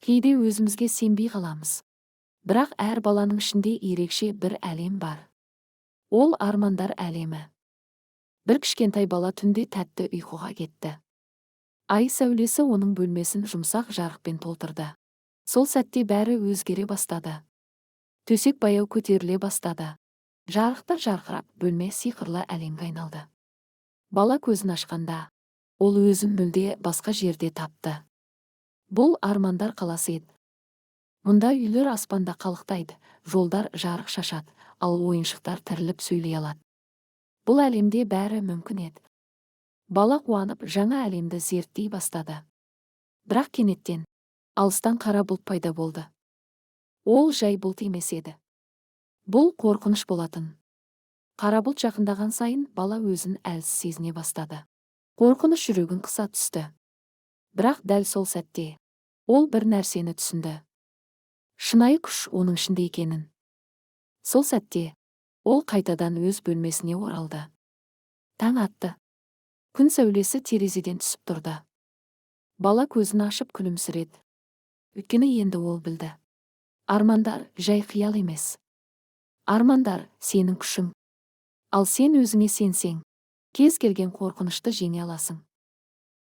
Кейде өзімізге сенбей қаламыз. Бірақ әр баланың ішінде ерекше бір әлем бар. Ол армандар әлемі. Бір кішкентай бала түнде тәтті ұйқыға кетті. Ай сәулесі оның бөлмесін жұмсақ жарықпен толтырды. Сол сәтте бәрі өзгере бастады. Төсек баяу көтеріле бастады. Жарықтар жарқырап, бөлме сиқырлы әлемге айналды. Бала көзін ашқанда, ол өзін мүлде басқа жерде тапты. Бұл армандар қаласы еді. Мұнда үйлер аспанда қалықтайды, жолдар жарық шашады, ал ойыншықтар тіріліп сөйлей алады. Бұл әлемде бәрі мүмкін еді. Бала қуанып жаңа әлемді зерттей бастады. Бірақ кенеттен алыстан қара бұлт пайда болды. Ол жай бұлт емес еді. Бұл қорқыныш болатын. Қара бұлт жақындаған сайын бала өзін әлсіз сезіне бастады. Қорқыныш жүрегін қыса түсті. Бірақ дәл сол сәтте ол бір нәрсені түсінді. Шынайы күш оның ішінде екенін. Сол сәтте ол қайтадан өз бөлмесіне оралды. Таң атты. Күн сәулесі терезеден түсіп тұрды. Бала көзін ашып күлімсіреді. Өйткені енді ол білді. Армандар жай қиял емес. Армандар сенің күшің. Ал сен өзіңе сенсең, кез келген қорқынышты жеңе аласың.